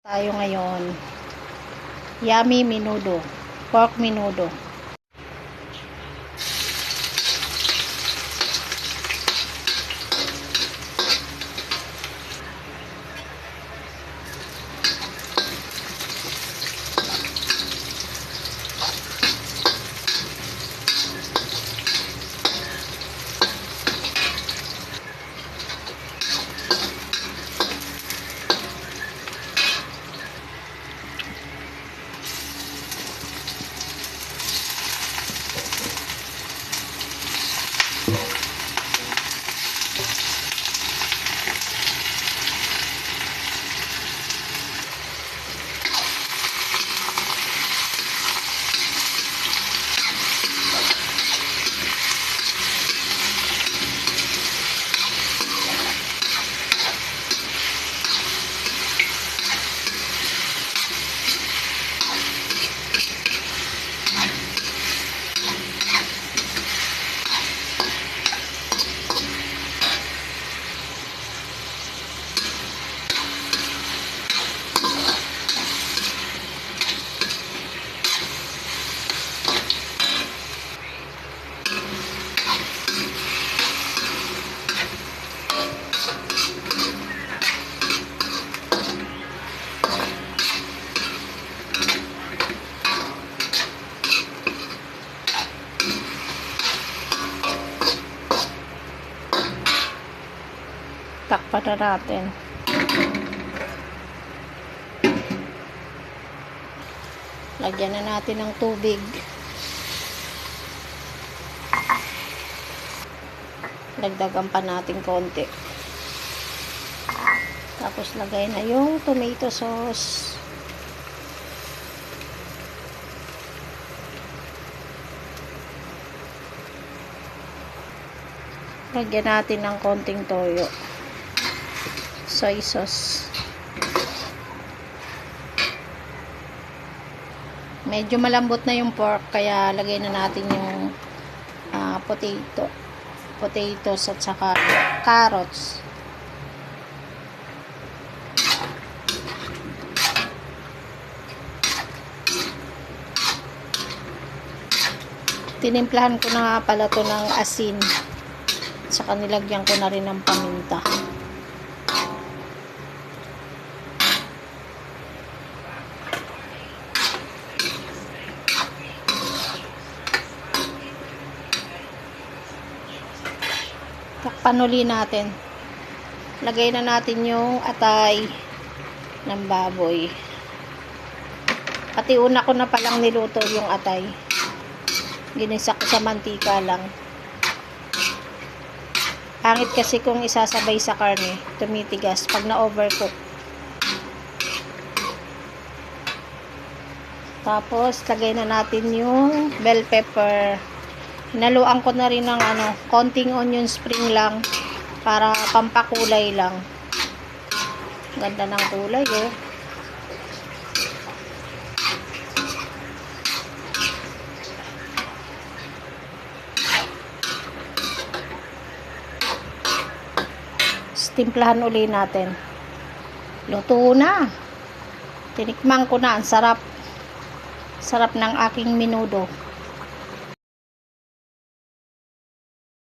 Tayo ngayon, yummy menudo, pork menudo. Takpan na natin. Lagyan na natin ng tubig. Dagdagan pa natin konti. Tapos lagay na yung tomato sauce. Lagyan natin ng konting toyo. Soy sauce. Medyo malambot na yung pork, kaya lagay na natin yung potatoes at saka carrots. Tinimplahan ko na nga pala to ng asin, at saka nilagyan ko na rin ng paminta. Takpan uli natin. Lagay na natin yung atay ng baboy. Pati una ko na palang niluto yung atay. Ginisa ko sa mantika lang. Pangit kasi kung isasabay sa karne, tumitigas pag na-overcook. Tapos, lagay na natin yung bell pepper. Hinaluan ko na rin ng konting onion spring lang para pampakulay lang. Ganda ng kulay, oh. Timplahan uli natin. Luto na. Tinikman ko na. Ang sarap. Sarap ng aking menudo.